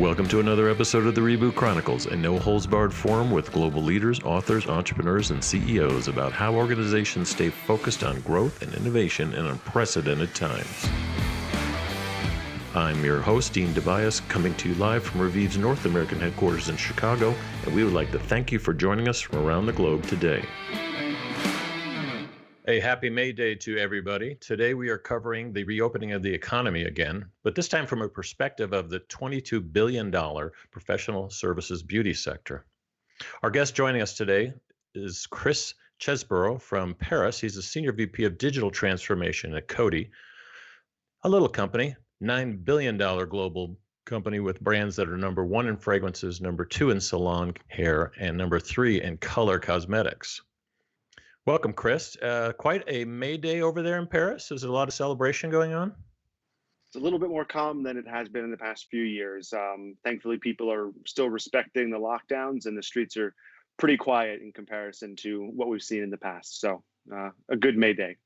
Welcome to another episode of the Reboot Chronicles, a no-holds-barred forum with global leaders, authors, entrepreneurs, and CEOs about how organizations stay focused on growth and innovation in unprecedented times. I'm your host, Dean DeBiase, coming to you live from Revive's North American headquarters in Chicago, and we would like to thank you for joining us from around the globe today. A happy May Day to everybody. Today we are covering the reopening of the economy again, but this time from a perspective of the $22 billion professional services beauty sector. Our guest joining us today is Chesebro from Paris. He's a Senior VP of Digital Transformation at Coty, a little company, $9 billion global company with brands that are number one in fragrances, number two in salon hair, and number three in color cosmetics. Welcome, Chris. Quite a May Day over there in Paris. Is there a lot of celebration going on? It's a little bit more calm than it has been in the past few years. Thankfully, people are still respecting the lockdowns and the streets are pretty quiet in comparison to what we've seen in the past. So a good May Day.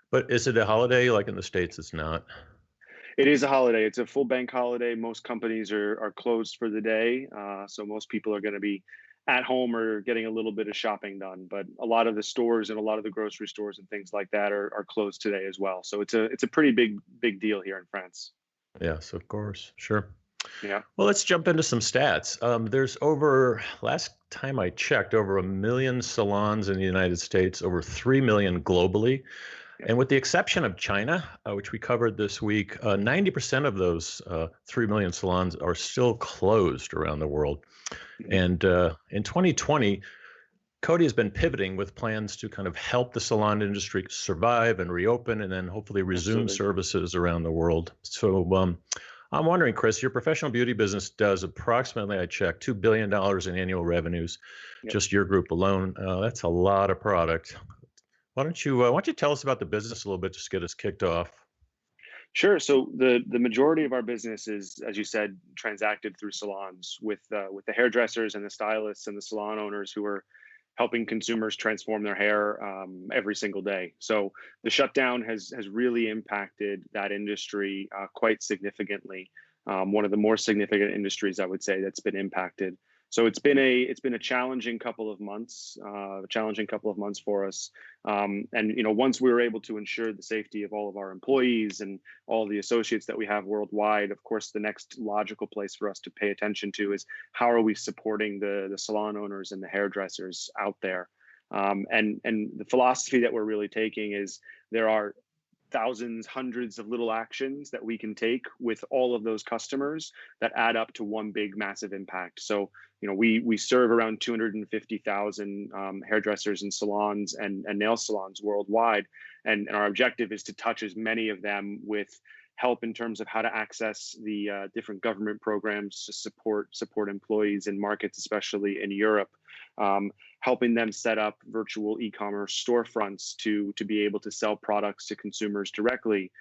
But is it a holiday? Like in the States, it's not. It is a holiday. It's a full bank holiday. Most companies are closed for the day. So most people are going to be at home or getting a little bit of shopping done. But a lot of the stores and a lot of the grocery stores and things like that are closed today as well. So it's a pretty big deal here in France. Yes, of course. Sure. Yeah. Well, let's jump into some stats. There's last time I checked, over 1 million salons in the United States, over 3 million globally. And with the exception of China, which we covered this week, 90% of those 3 million salons are still closed around the world. And in 2020, Coty has been pivoting with plans to kind of help the salon industry survive and reopen and then hopefully resume services around the world. So I'm wondering, Chris, your professional beauty business does approximately, I checked, $2 billion in annual revenues, just your group alone. That's a lot of product. Why don't you tell us about the business a little bit, just to get us kicked off? Sure. So the majority of our business is, as you said, transacted through salons with the hairdressers and the stylists and the salon owners who are helping consumers transform their hair every single day. So the shutdown has really impacted that industry quite significantly. One of the more significant industries, I would say, that's been impacted. So it's been a challenging couple of months, for us. And once we were able to ensure the safety of all of our employees and all the associates that we have worldwide, of course, the next logical place for us to pay attention to is how are we supporting the salon owners and the hairdressers out there. And the philosophy that we're really taking is there are thousands, hundreds of little actions that we can take with all of those customers that add up to one big massive impact. So, we serve around 250,000 hairdressers and salons and nail salons worldwide. And our objective is to touch as many of them with help in terms of how to access the different government programs to support employees in markets, especially in Europe, helping them set up virtual e-commerce storefronts to be able to sell products to consumers directly.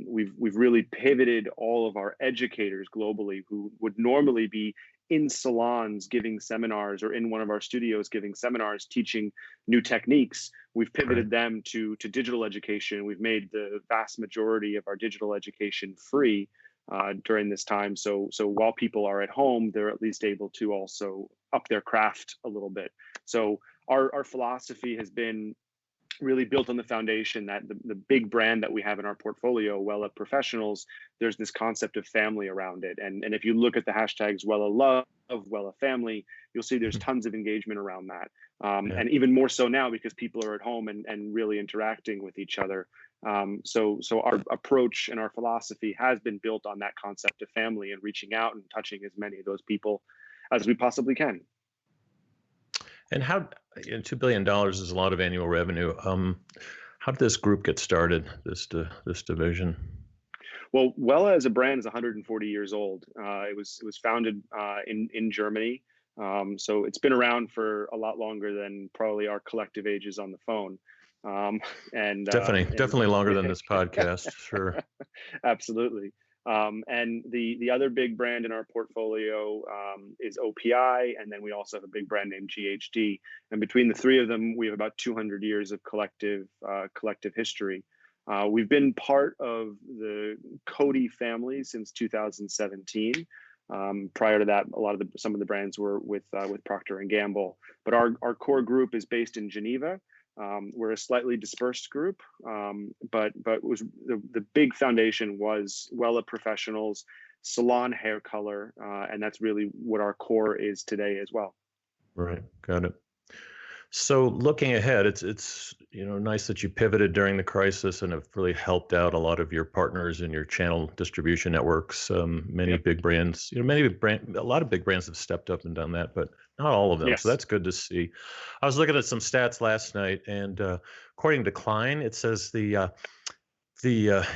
We've really pivoted all of our educators globally who would normally be in salons giving seminars or in one of our studios giving seminars teaching new techniques. We've pivoted them to digital education. We've made the vast majority of our digital education free during this time. So while people are at home, they're at least able to also up their craft a little bit. So our philosophy has been really built on the foundation that the big brand that we have in our portfolio, Wella Professionals, there's this concept of family around it. And if you look at the hashtags Wella Love, Wella Family, you'll see there's tons of engagement around that. And even more so now because people are at home and really interacting with each other. So our approach and our philosophy has been built on that concept of family and reaching out and touching as many of those people as we possibly can. And $2 billion is a lot of annual revenue. How did this group get started, this division? Well, Wella as a brand is 140 years old. It was founded in Germany. So it's been around for a lot longer than probably our collective ages on the phone. And definitely longer than this podcast. Sure. Absolutely. And the other big brand in our portfolio is OPI, and then we also have a big brand named GHD. And between the three of them, we have about 200 years of collective history. We've been part of the Coty family since 2017. Prior to that, some of the brands were with Procter and Gamble. But our core group is based in Geneva. We're a slightly dispersed group, but was the big foundation was Wella Professionals, salon hair color, and that's really what our core is today as well. Right. Got it. So looking ahead, it's nice that you pivoted during the crisis and have really helped out a lot of your partners in your channel distribution networks. Many Yep. big brands, a lot of big brands have stepped up and done that, but not all of them. So Yes. that's good to see. I was looking at some stats last night, and according to Klein, it says the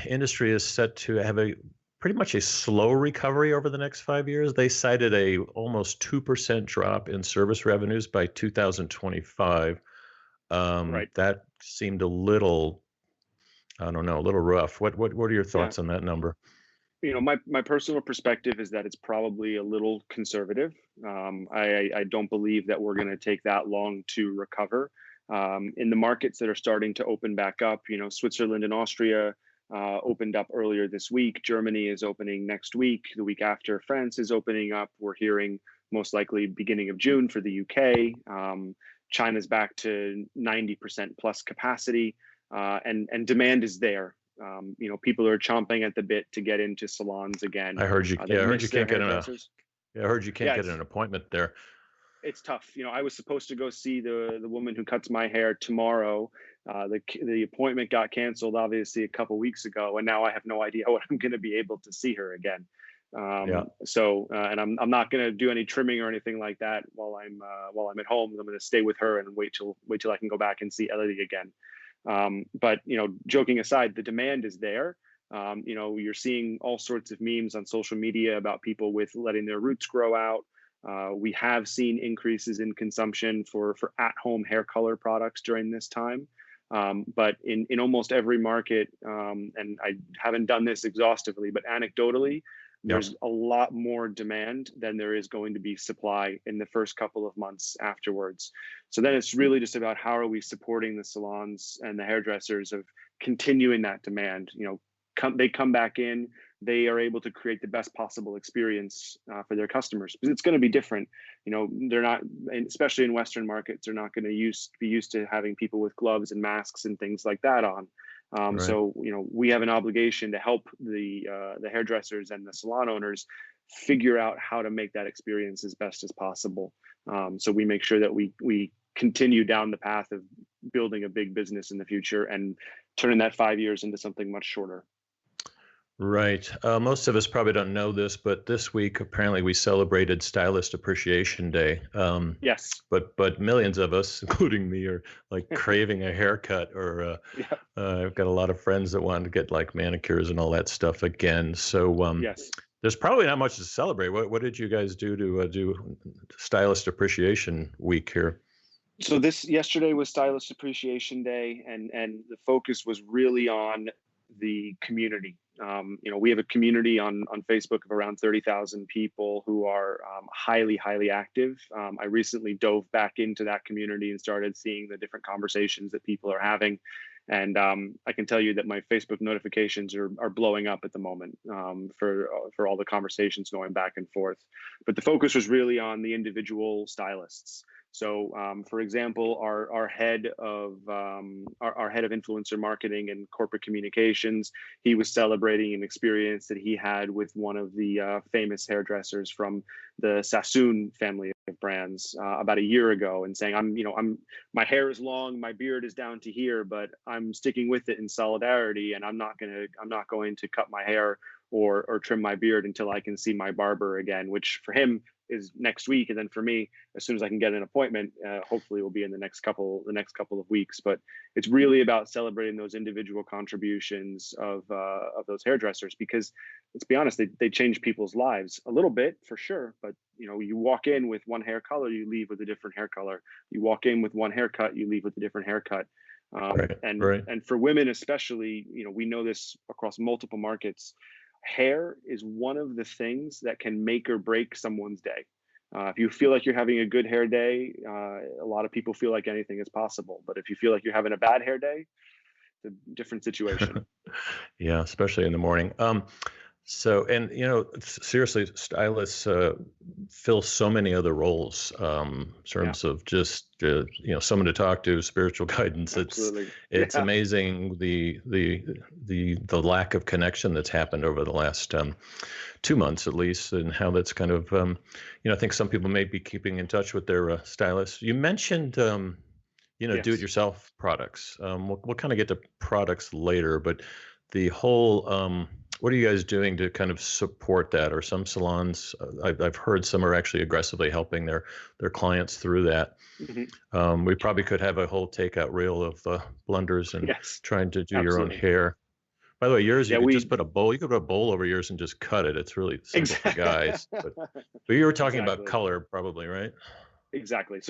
industry is set to have a pretty much a slow recovery over the next 5 years. They cited a almost 2% drop in service revenues by 2025. Right. That seemed a little, I don't know, a little rough. What are your Yeah. thoughts on that number? My personal perspective is that it's probably a little conservative. I don't believe that we're going to take that long to recover. In the markets that are starting to open back up, Switzerland and Austria opened up earlier this week. Germany is opening next week. The week after, France is opening up. We're hearing most likely beginning of June for the UK. China's back to 90% plus capacity, and demand is there. People are chomping at the bit to get into salons again. I heard you. They I heard you miss their can't get hairdressers. I heard you can't Yeah, get an appointment there. it's tough. I was supposed to go see the woman who cuts my hair tomorrow. The appointment got canceled, obviously, a couple weeks ago, and now I have no idea when I'm going to be able to see her again. Yeah. And I'm not going to do any trimming or anything like that while I'm at home. I'm going to stay with her and wait till I can go back and see Elodie again. But joking aside, the demand is there. You're seeing all sorts of memes on social media about people with letting their roots grow out. We have seen increases in consumption for at-home hair color products during this time. But in almost every market, and I haven't done this exhaustively, but anecdotally, there's a lot more demand than there is going to be supply in the first couple of months afterwards. So then it's really just about how are we supporting the salons and the hairdressers of continuing that demand. They come back in, they are able to create the best possible experience for their customers, because it's going to be different. They're not, especially in Western markets, they're not going to be used to having people with gloves and masks and things like that on. Right. So we have an obligation to help the hairdressers and the salon owners figure out how to make that experience as best as possible. So we make sure that we continue down the path of building a big business in the future and turning that 5 years into something much shorter. Right. Most of us probably don't know this, but this week apparently we celebrated Stylist Appreciation Day. Yes. But millions of us, including me, are like craving a haircut, or I've got a lot of friends that want to get like manicures and all that stuff again. So Yes. There's probably not much to celebrate. What did you guys do to do Stylist Appreciation Week here? So yesterday was Stylist Appreciation Day, and the focus was really on the community. We have a community on Facebook of around 30,000 people who are highly active. I recently dove back into that community and started seeing the different conversations that people are having. And I can tell you that my Facebook notifications are blowing up at the moment for all the conversations going back and forth. But the focus was really on the individual stylists. So, for example, our head of influencer marketing and corporate communications, he was celebrating an experience that he had with one of the famous hairdressers from the Sassoon family of brands about a year ago, and saying, my hair is long, my beard is down to here, but I'm sticking with it in solidarity, and I'm not going to cut my hair or trim my beard until I can see my barber again, which for him is next week, and then for me, as soon as I can get an appointment, hopefully will be in the next couple of weeks. But it's really about celebrating those individual contributions of those hairdressers, because let's be honest, they change people's lives a little bit for sure. But you walk in with one hair color, you leave with a different hair color. You walk in with one haircut, you leave with a different haircut. Right. And for women especially, we know this across multiple markets. Hair is one of the things that can make or break someone's day. If you feel like you're having a good hair day, a lot of people feel like anything is possible. But if you feel like you're having a bad hair day, it's a different situation. Yeah, especially in the morning. So, and seriously, stylists fill so many other roles in Yeah, terms of just someone to talk to, spiritual guidance. absolutely. It's Yeah, amazing the lack of connection that's happened over the last 2 months at least, and how that's kind of I think some people may be keeping in touch with their stylists. You mentioned yes. do-it-yourself products. We'll kind of get to products later, but the whole what are you guys doing to kind of support that? Or some salons, I've heard some are actually aggressively helping their clients through that. Hmm. We probably could have a whole takeout reel of blunders and Yes, trying to do your own absolutely. hair. By the way, yours, you Yeah, could just we put a bowl. You could put a bowl over yours and just cut it. It's really simple for exactly. guys. But you were talking about Exactly. color, probably, right? Exactly.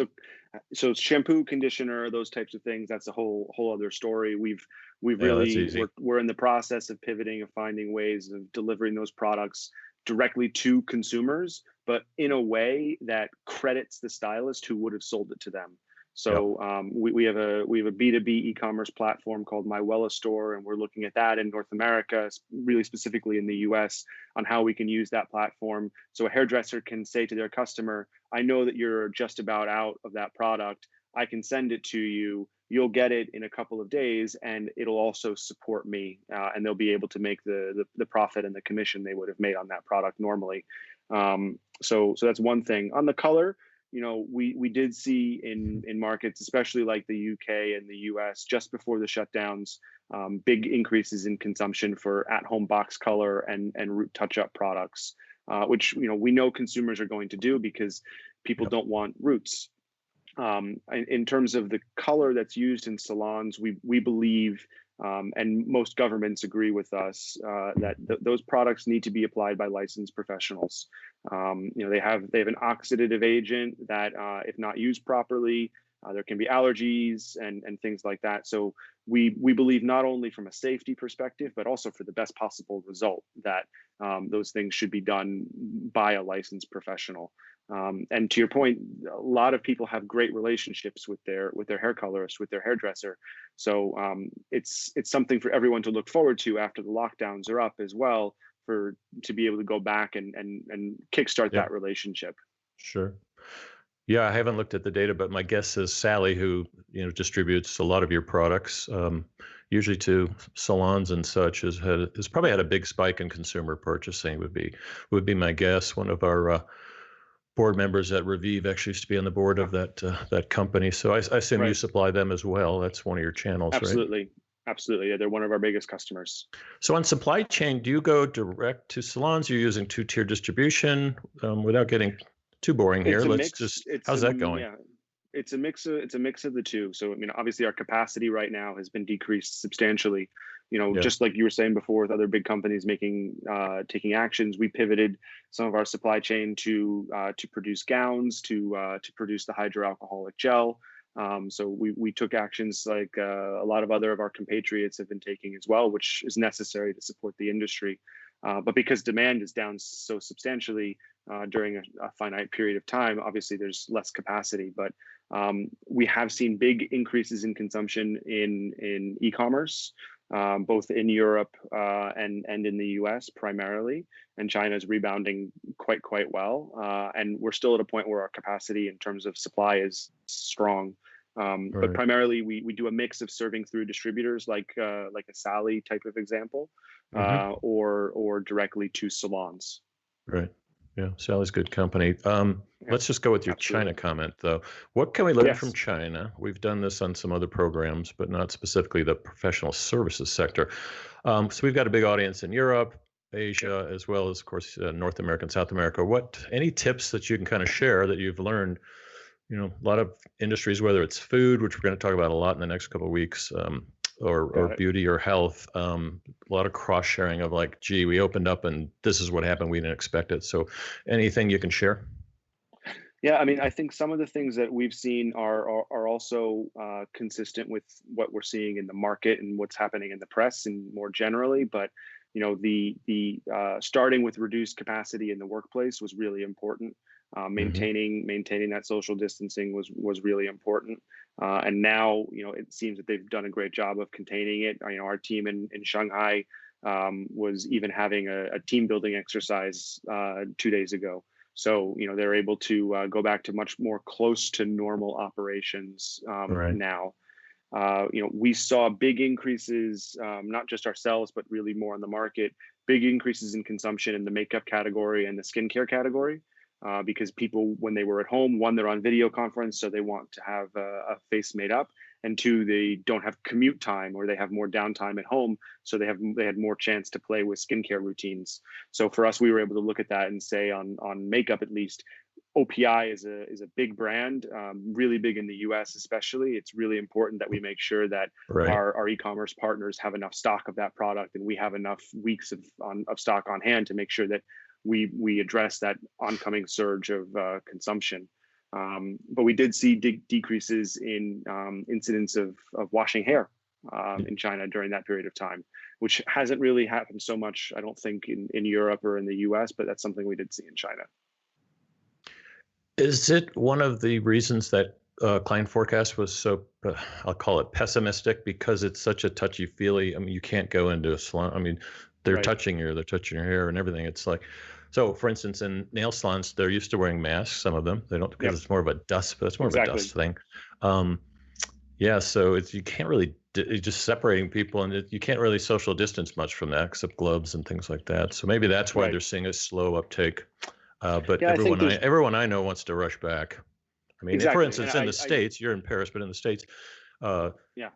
So shampoo, conditioner, those types of things, that's a whole other story. We've Yeah, that's really easy. we're in the process of pivoting, of finding ways of delivering those products directly to consumers, but in a way that credits the stylist who would have sold it to them. Yeah. So we have a B2B e-commerce platform called Mywella store, and we're looking at that in North America, really specifically in the US, on how we can use that platform so a hairdresser can say to their customer, I know that you're just about out of that product. I can send it to you. You'll get it in a couple of days, and it'll also support me, and they'll be able to make the profit and the commission they would have made on that product normally. So that's one thing. On the color, we did see in markets, especially like the UK and the US, just before the shutdowns, big increases in consumption for at-home box color and root touch-up products, which we know consumers are going to do because people Yep. don't want roots. In terms of the color that's used in salons, we believe, and most governments agree with us, that those products need to be applied by licensed professionals. They have an oxidative agent that, if not used properly, there can be allergies and things like that. So we believe, not only from a safety perspective, but also for the best possible result, that those things should be done by a licensed professional. And to your point, a lot of people have great relationships with their hair colorist, with their hairdresser. So it's something for everyone to look forward to after the lockdowns are up as well, for to be able to go back and kickstart Yeah. that relationship. Sure. Yeah, I haven't looked at the data, but my guess is Sally, who distributes a lot of your products, usually to salons and such, has probably had a big spike in consumer purchasing. Would be my guess. One of our board members at Revive actually used to be on the board Huh. of that company. So I assume you Right. supply them as well. That's one of your channels, right? Absolutely. Absolutely. Yeah, they're one of our biggest customers. So on supply chain, do you go direct to salons? You're using two-tier distribution. Without getting too boring here, It's a let's mix. just, how's that going? Yeah, it's a mix of the two. So I mean, obviously our capacity right now has been decreased substantially. Yeah. Just like you were saying before, with other big companies taking actions, we pivoted some of our supply chain to produce gowns, to produce the hydroalcoholic gel. So we took actions like a lot of other of our compatriots have been taking as well, which is necessary to support the industry. But because demand is down so substantially during a finite period of time, obviously there's less capacity. But we have seen big increases in consumption in e-commerce, both in Europe and in the US primarily. And China is rebounding quite well. And we're still at a point where our capacity in terms of supply is strong. But Right. primarily, we do a mix of serving through distributors, like a Sally type of example, Mm-hmm. or directly to salons. Right. Yeah. Sally's good company. Yeah, Let's just go with your absolutely. China comment, though. What can we learn from Yes. China? We've done this on some other programs, but not specifically the professional services sector. So we've got a big audience in Europe, Yep. Asia, as well as, of course, North America and South America. Any tips that you can kind of share that you've learned? A lot of industries, whether it's food, which we're going to talk about a lot in the next couple of weeks, or Got it. beauty or health, a lot of cross sharing of like, gee, we opened up and this is what happened. We didn't expect it. So anything you can share? Yeah, I mean, I think some of the things that we've seen are also consistent with what we're seeing in the market and what's happening in the press and more generally. But the starting with reduced capacity in the workplace was really important. Hmm. Maintaining that social distancing was really important. And now it seems that they've done a great job of containing it. Our team in Shanghai was even having a team building exercise 2 days ago. So, they're able to go back to much more close to normal operations Right. now. We saw big increases, not just ourselves, but really more on the market, big increases in consumption in the makeup category and the skincare category. Because people, when they were at home, one, they're on video conference, so they want to have a face made up, and two, they don't have commute time or they have more downtime at home, so they had more chance to play with skincare routines. So for us, we were able to look at that and say on makeup at least, OPI is a big brand, really big in the US especially. It's really important that we make sure that Right. our e-commerce partners have enough stock of that product, and we have enough weeks of stock on hand to make sure that we address that oncoming surge of consumption. But we did see decreases in incidents of washing hair in China during that period of time, which hasn't really happened so much, I don't think, in Europe or in the US, but that's something we did see in China. Is it one of the reasons that client forecast was so, I'll call it pessimistic, because it's such a touchy-feely? I mean, you can't go into a salon. I mean, they're Right. touching you, they're touching your hair and everything. It's like, so for instance, in nail salons, they're used to wearing masks, some of them. They don't, because Yep. it's more of a dust, but it's more of a Exactly. dust thing. Yeah, so you can't really, it's just separating people, and you can't really social distance much from that, except gloves and things like that. So maybe that's why Right. they're seeing a slow uptake. But Yeah, I think everyone I know wants to rush back. I mean, for exactly. And instance, in the States, you're in Paris, but in the States, uh, yeah,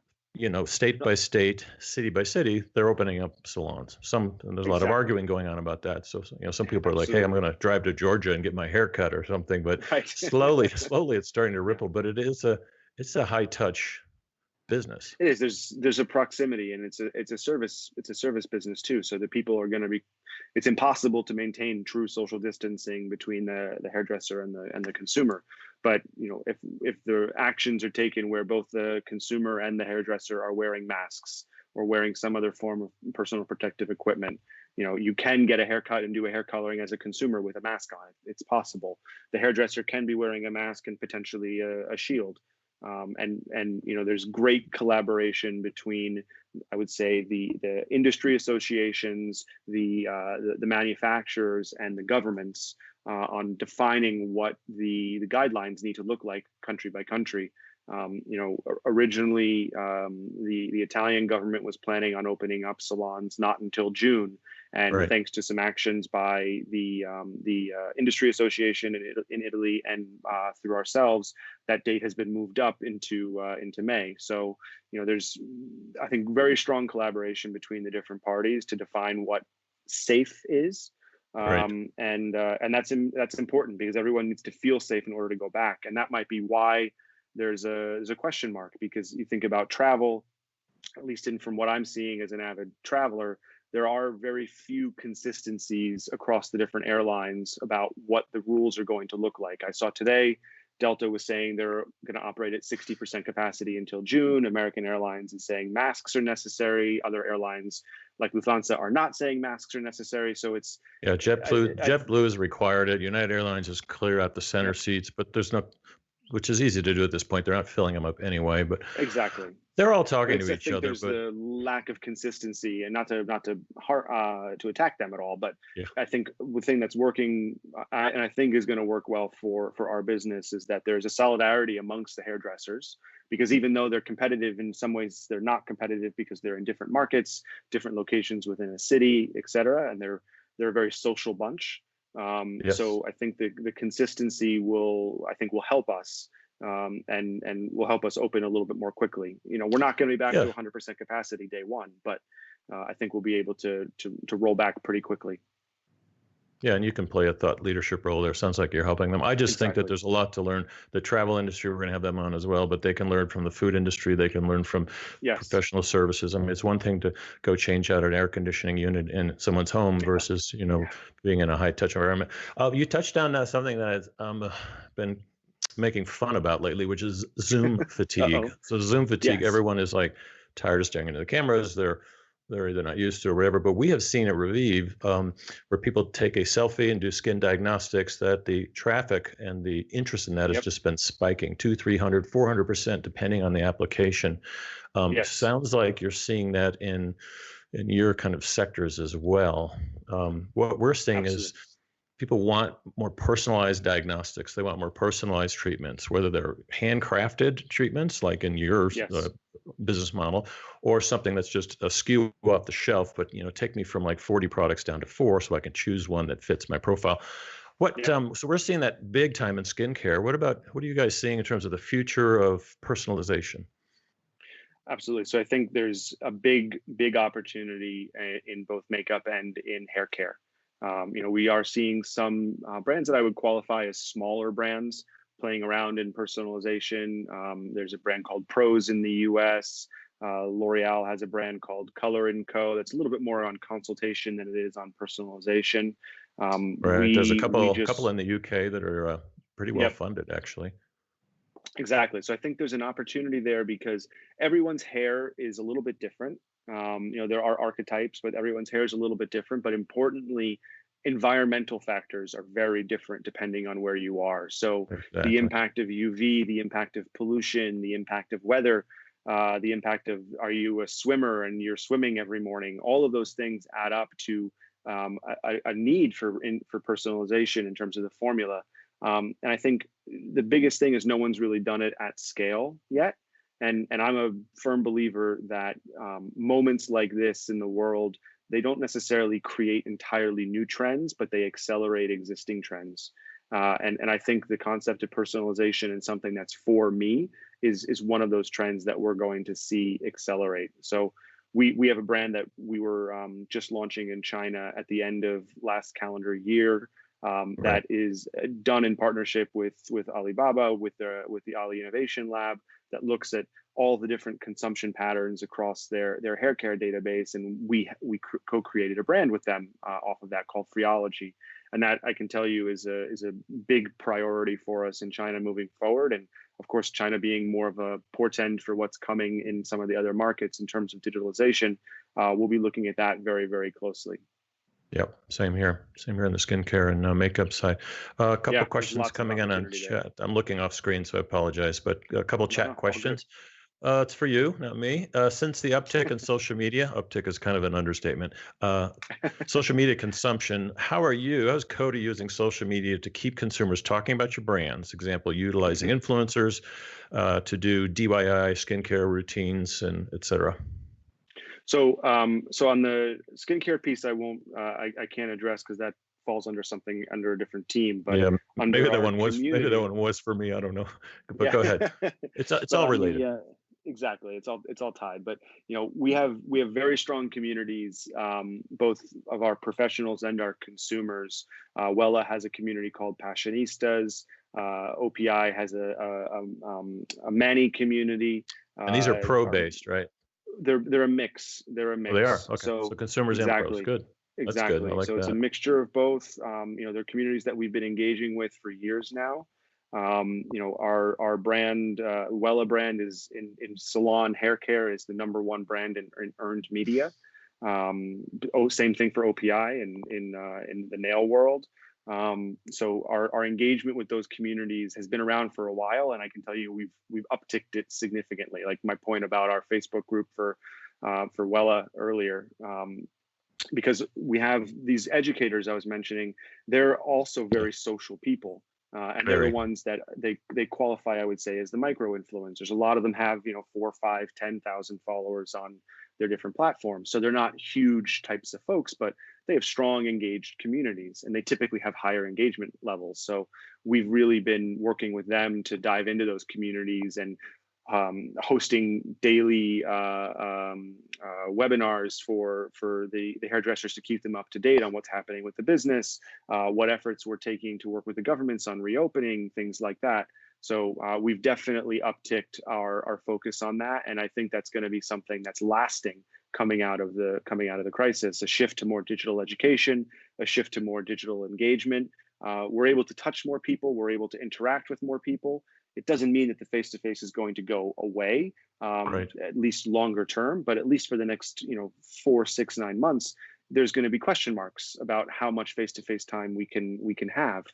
state by state, city by city, they're opening up salons. And there's a lot of exactly. arguing going on about that. So, some people are like, hey, I'm Absolutely. going to drive to Georgia and get my hair cut or something. But Right. slowly, it's starting to ripple. But it's a high touch business. It is. There's a proximity, and it's a service business too. So the people are going to be. It's impossible to maintain true social distancing between the hairdresser and the consumer. But if the actions are taken where both the consumer and the hairdresser are wearing masks or wearing some other form of personal protective equipment, you can get a haircut and do a hair coloring as a consumer with a mask on. It's possible. The hairdresser can be wearing a mask and potentially a shield. And there's great collaboration between, I would say, the industry associations, the manufacturers, and the governments on defining what the guidelines need to look like country by country. Originally, the Italian government was planning on opening up salons not until June, and Right. thanks to some actions by the industry association in Italy and through ourselves, that date has been moved up into May. So there's, I think, very strong collaboration between the different parties to define what safe is. Right. And that's important, because everyone needs to feel safe in order to go back, and that might be why there's a question mark, because you think about travel, at least from what I'm seeing as an avid traveler, there are very few consistencies across the different airlines about what the rules are going to look like. I saw today Delta was saying they're going to operate at 60% capacity until June. American Airlines is saying masks are necessary. Other airlines like Lufthansa are not saying masks are necessary. So it's JetBlue has required it. United Airlines is clear out the center Yep. seats, but there's no, which is easy to do at this point. They're not filling them up anyway, but exactly. they're all talking to I each think other. there's But the lack of consistency, and not to attack them at all, but yeah, I think the thing that's working, and I think is going to work well for our business, is that there's a solidarity amongst the hairdressers, because even though they're competitive, in some ways they're not competitive, because they're in different markets, different locations within a city, et cetera, and they're a very social bunch. yes, So I think the consistency will help us, and will help us open a little bit more quickly. We're not going to be back yeah, to 100% capacity day one, but I think we'll be able to roll back pretty quickly. yeah. And you can play a thought leadership role there. Sounds like you're helping them. I just think that Exactly. there's a lot to learn. The travel industry, we're going to have them on as well, but they can learn from the food industry. They can learn from Yes. professional services. I mean, it's one thing to go change out an air conditioning unit in someone's home versus, Yeah. being in a high touch environment. You touched on something that I've been making fun about lately, which is Zoom fatigue. Uh-oh. So Zoom fatigue, Yes. everyone is like tired of staring into the cameras. They're either not used to or whatever. But we have seen at Revive, where people take a selfie and do skin diagnostics, that the traffic and the interest in that has Yep. just been spiking 200, 300, 400%, depending on the application. Yes. Sounds like you're seeing that in in your kind of sectors as well. What we're seeing is Absolutely. people want more personalized diagnostics. They want more personalized treatments, whether they're handcrafted treatments, like in your Yes. business model, or something that's just a SKU off the shelf. But take me from like 40 products down to 4, so I can choose one that fits my profile. Yep. So we're seeing that big time in skincare. What are you guys seeing in terms of the future of personalization? Absolutely. So I think there's a big opportunity in both makeup and in hair care. We are seeing some brands that I would qualify as smaller brands playing around in personalization. There's a brand called Pros in the US. L'Oreal has a brand called Color and Co. That's a little bit more on consultation than it is on personalization. Right. There's a We couple just in the UK that are pretty well Yep. funded, actually. Exactly. So I think there's an opportunity there because everyone's hair is a little bit different. There are archetypes, but everyone's hair is a little bit different. But importantly, environmental factors are very different depending on where you are. So the Exactly. impact of UV, the impact of pollution, the impact of weather, the impact of are you a swimmer and you're swimming every morning? All of those things add up to a need for personalization in terms of the formula. And I think the biggest thing is no one's really done it at scale yet. And I'm a firm believer that moments like this in the world, they don't necessarily create entirely new trends, but they accelerate existing trends. And I think the concept of personalization and something that's for me is one of those trends that we're going to see accelerate. So we have a brand that we were just launching in China at the end of last calendar year, Right. that is done in partnership with Alibaba, with the Ali Innovation Lab, that looks at all the different consumption patterns across their hair care database, and we co-created a brand with them off of that called Freology, and that I can tell you is a big priority for us in China moving forward, and of course China being more of a portend for what's coming in some of the other markets in terms of digitalization, we'll be looking at that very closely. Yep. Same here. Same here in the skincare and makeup side. A couple Yeah, there's questions lots of coming in on opportunity there. chat. I'm looking off screen, so I apologize, but a couple No, chat no, all good. questions. It's for you, not me. Since the uptick in social media, uptick is kind of an understatement. Uh, Social media consumption, how's Coty using social media to keep consumers talking about your brands? Example, utilizing Mhm. influencers to do DIY skincare routines and et cetera. So on the skincare piece, I won't, I can't address because that falls under something under a different team. But Yeah, under our maybe that community, one was for me. I don't know, but yeah. go ahead. It's But all on related. the exactly, it's all tied. But we have very strong communities, both of our professionals and our consumers. Wella has a community called Passionistas. OPI has a Manny community. And these are Our pro-based, right? they're a mix. They're a Oh, they are. mix. Okay. So So consumers and pros. exactly, Good. That's good. I exactly. like So it's a that. mixture of both. They're communities that we've been engaging with for years now. Our brand, Wella brand, is in salon hair care is the number one brand in earned media. Same thing for OPI in the nail world. So our engagement with those communities has been around for a while, and I can tell you we've upticked it significantly. Like my point about our Facebook group for Wella earlier, because we have these educators I was mentioning. They're also Yeah. very social people. And they're the Very. ones that they qualify, I would say, as the micro influencers. A lot of them have 4, 5, 10,000 followers on their different platforms. So they're not huge types of folks, but they have strong engaged communities, and they typically have higher engagement levels. So we've really been working with them to dive into those communities and hosting daily webinars for the hairdressers to keep them up to date on what's happening with the business, what efforts we're taking to work with the governments on reopening, things like that. So we've definitely upticked our focus on that, and I think that's going to be something that's lasting coming out of the crisis. A shift to more digital education, a shift to more digital engagement. We're able to touch more people. We're able to interact with more people. It doesn't mean that the face-to-face is going to go away, Right. at least longer term, but at least for the next 4, 6, 9 months, there's going to be question marks about how much face-to-face time we can have.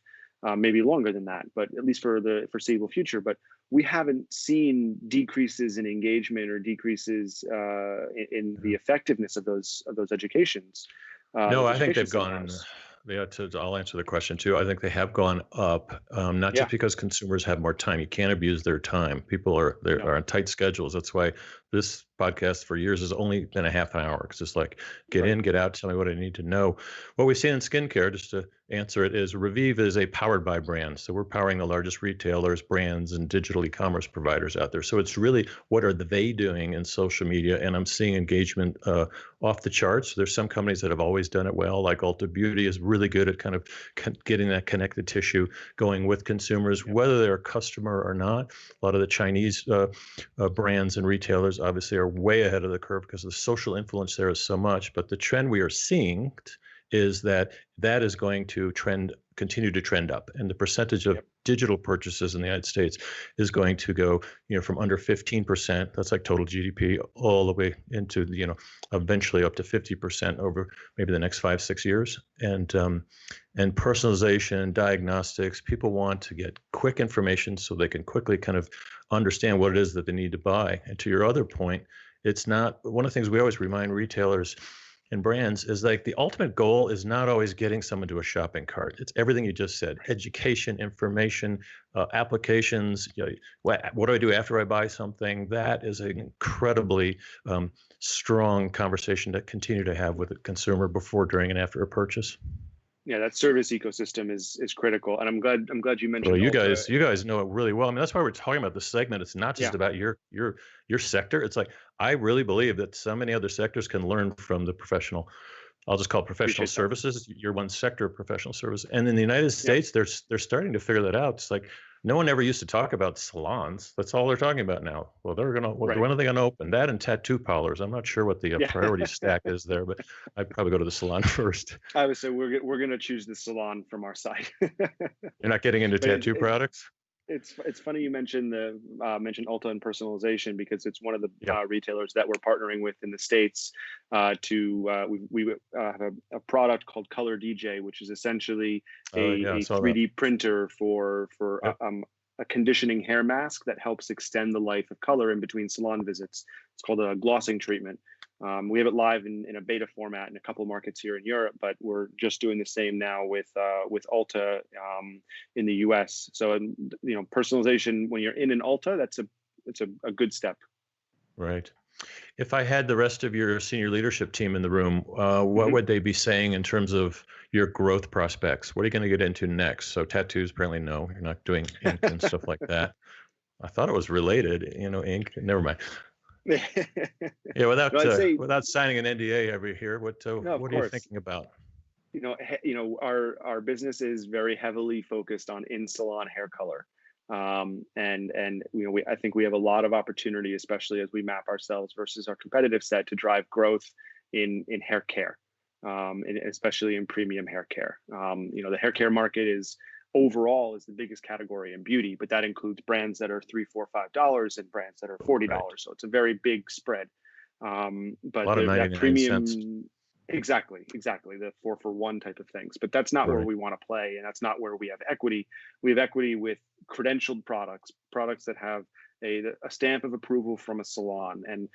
maybe longer than that, but at least for the foreseeable future. But we haven't seen decreases in engagement or decreases in the effectiveness of those educations. No, Those I think education they've gone. seminars. Yeah, I'll answer the question too. I think they have gone up, not Yeah. just because consumers have more time. You can't abuse their time. People are No. on tight schedules. That's why this podcast for years has only been a half an hour. Because it's like get Right. in, get out, tell me what I need to know. What we see in skincare, just to answer it, is Revive is a powered by brand. So we're powering the largest retailers, brands, and digital e-commerce providers out there. So it's really what are they doing in social media, and I'm seeing engagement off the charts. There's some companies that have always done it well, like Ulta Beauty is really good at kind of getting that connected tissue going with consumers, whether they're a customer or not. A lot of the Chinese brands and retailers obviously are way ahead of the curve because the social influence there is so much. But the trend we are seeing is that is going to continue to trend up, and the percentage of digital purchases in the United States is going to go, from under 15%, that's like total GDP, all the way into, eventually up to 50% over maybe the next 5-6 years. And personalization, diagnostics, people want to get quick information so they can quickly kind of understand what it is that they need to buy. And to your other point, it's not one of the things we always remind retailers and brands is like the ultimate goal is not always getting someone to a shopping cart. It's everything you just said: education, information, applications. What do I do after I buy something? That is an incredibly strong conversation to continue to have with the consumer before, during, and after a purchase. Yeah, that service ecosystem is critical, and I'm glad you mentioned. Well, you Ulta. guys know it really well. I mean, that's why we're talking about this segment. It's not just about your sector. It's like I really believe that so many other sectors can learn from the professional. I'll just call it professional services. You're one sector of professional service, and in the United States, they're starting to figure that out. It's like no one ever used to talk about salons. That's all they're talking about now. Well, when are they gonna open that, and tattoo parlors? I'm not sure what the priority stack is there, but I'd probably go to the salon first. I would say we're gonna choose the salon from our side. You're not getting into tattoo products? It's funny you mentioned mentioned Ulta and personalization, because it's one of the retailers that we're partnering with in the States we have a product called Color DJ, which is essentially a 3D printer for a conditioning hair mask that helps extend the life of color in between salon visits. It's called a glossing treatment. We have it live in a beta format in a couple of markets here in Europe, but we're just doing the same now with Ulta in the US. So, personalization, when you're in an Ulta, it's a good step. Right. If I had the rest of your senior leadership team in the room, what would they be saying in terms of your growth prospects? What are you going to get into next? So tattoos, apparently, no, you're not doing ink and stuff like that. I thought it was related, ink. Never mind. Yeah, without signing an NDA over here, what are you thinking about? Our business is very heavily focused on in-salon hair color. I think we have a lot of opportunity, especially as we map ourselves versus our competitive set, to drive growth in hair care, and especially in premium hair care. The hair care market overall is the biggest category in beauty, but that includes brands that are $3, $4, $5 and brands that are $40. Right. So it's a very big spread. But a lot of 99 premium cents. Exactly. The 4 for 1 type of things. But that's not where we want to play, and that's not where we have equity. We have equity with credentialed products that have a stamp of approval from a salon. And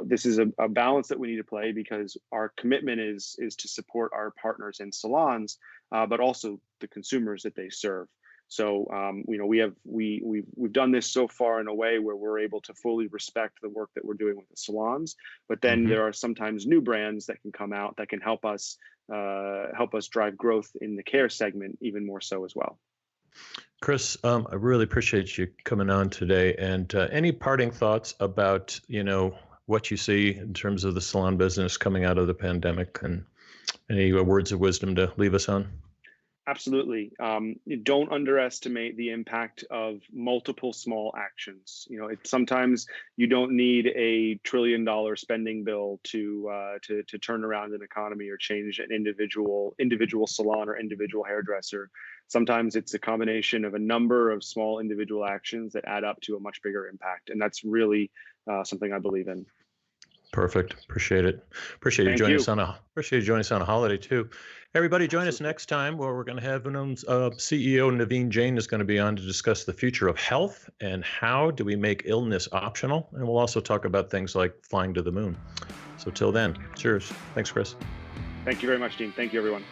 this is a balance that we need to play, because our commitment is to support our partners in salons, but also the consumers that they serve. So we've done this so far in a way where we're able to fully respect the work that we're doing with the salons, but then there are sometimes new brands that can come out that can help us drive growth in the care segment even more so as well. Chris, I really appreciate you coming on today. And any parting thoughts about what you see in terms of the salon business coming out of the pandemic, and any words of wisdom to leave us on? Absolutely. Don't underestimate the impact of multiple small actions. Sometimes you don't need a $1 trillion spending bill to turn around an economy or change an individual salon or individual hairdresser. Sometimes it's a combination of a number of small individual actions that add up to a much bigger impact, and that's really something I believe in. Perfect. Appreciate it. Appreciate you Thank joining you. us on a holiday too. Everybody, join us next time where we're going to have CEO Naveen Jain is going to be on to discuss the future of health and how do we make illness optional. And we'll also talk about things like flying to the moon. So till then, cheers. Thanks, Chris. Thank you very much, Dean. Thank you, everyone.